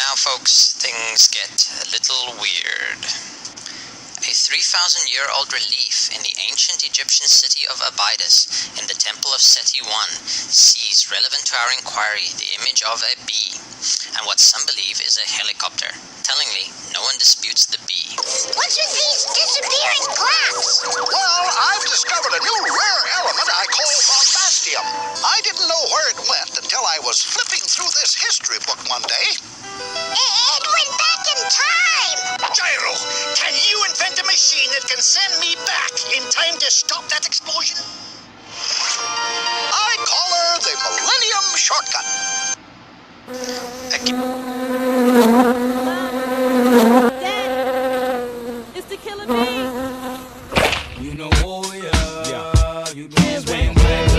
now, folks, things get a little weird. A 3,000-year-old relief in the ancient Egyptian city of Abydos in the temple of Seti I sees, relevant to our inquiry, the image of a bee, and what some believe is a helicopter. Tellingly, no one disputes the bee. What's with these disappearing clocks? Well, I've discovered a new rare element I call bombastium. I didn't know where it went until I was flipping through this history book one day. It went back in time! Gyro, can you invent a machine that can send me back in time to stop that explosion? I call her the Millennium Shortcut. Dad, it's the killer bee. You know who we are. Yeah. You know swing back,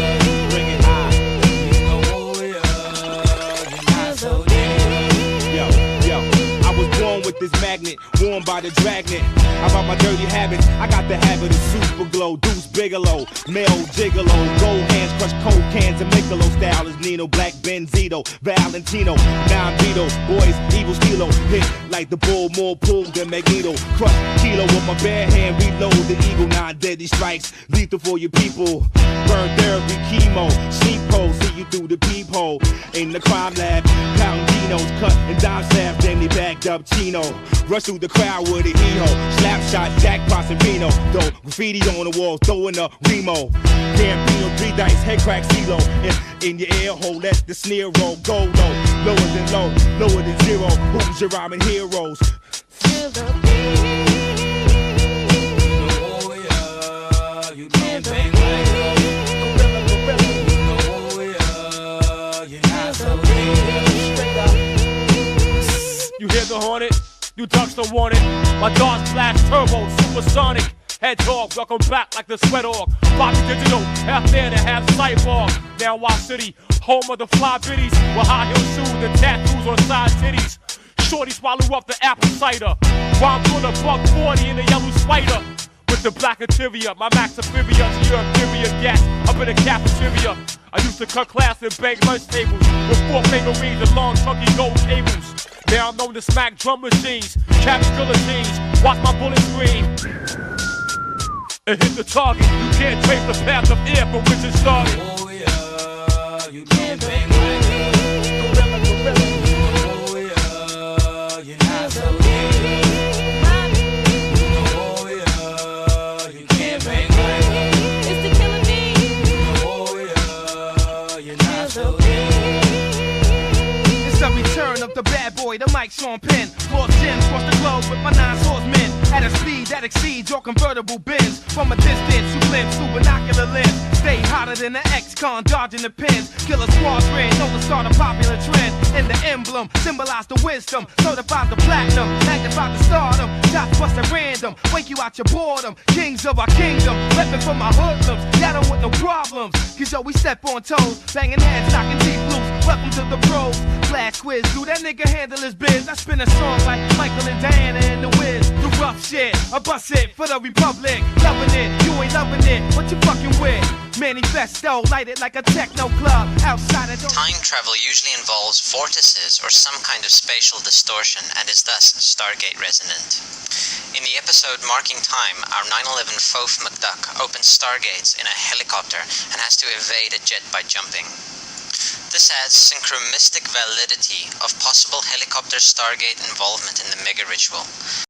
bring it high. You know who we are. You're not so deep. Yo, I was born with this magnet, worn by the dragnet. About my dirty habits, I got the habit of super glow, Deuce Bigelow, male gigolo, gold hands crush cold cans and Michelob style is Nino, Black Benzito, Valentino, non-Vito, boys, evil stilo, hit like the bull, more pull than Magneto, crush kilo with my bare hand, reload the eagle, 9 deadly strikes, lethal for your people, burn therapy, chemo, sleep hole, see you through the peephole, in the crime lab, pound Dinos, cut and dime staff, then they backed up Chino, rush through the crowd with a hee-ho, slap shot, jackpots and Reno, though graffiti on the wall, throwing up Remo, Gambino, 3 dice, head crack, CeeLo, in your ear hole, let the snare roll, go low, lower than low, lower than zero, who's your rhyming heroes? You know who we are. You can't bang like us. You know who we are. You're not so deep. You hear the hornet? You ducks don't want it. My dogs flash turbo, supersonic. Hedgehog, welcome back like the sweat hog. Bobby Digital, half man and half cyborg. Now Wild City, home of the fly biddies with high heel shoes and tattoos on side titties. Shorty swallow up the apple cider. While I'm doing a buck 40 in the yellow spider. With the black interior, my max inferior to your inferior gas. Up in the cafeteria, I used to cut class and bang lunch tables with 4 finger rings and long chunky gold cables. Now I'm known to smack drum machines, cabin killer jeans. Watch my bullet scream and hit the target. You can't trace the path of air from which it started. Who we are. You can't bang like us. You know who we are. You're not so deep. You know who we are. You can't bang like us. It's the killer bee. You know who we are. You're not so deep. It's a return of the bad boy, the mic's on pen. Lost gems across the globe with my 9 swordsmen. At a speed that exceeds your convertible bins. From a distance, you glimpse through binocular lens. Stay hotter than the ex-con, dodging the pins. Killer squadron, know to start a popular trend. And the emblem, symbolize the wisdom. Certifies the platinum, magnifies the stardom. Shots bust at random, wake you out your boredom. Kings of our kingdom, weapon for my hoodlums. Y'all don't want no problems, cause yo, we step on toes. Banging heads, knocking deep loose. Welcome to the pros. Flash quiz, do that nigga handle his biz? I spin a song like Michael and Diana and the Wiz. The rough shit, I bust it for the Republic. Loving it, you ain't loving it, what you fucking with? Manifesto, light it like a techno club. Outside of Time travel usually involves vortices or some kind of spatial distortion and is thus Stargate resonant. In the episode Marking Time, our 9/11 Fof McDuck opens Stargates in a helicopter and has to evade a jet by jumping. This adds synchromistic validity of possible helicopter Stargate involvement in the mega ritual.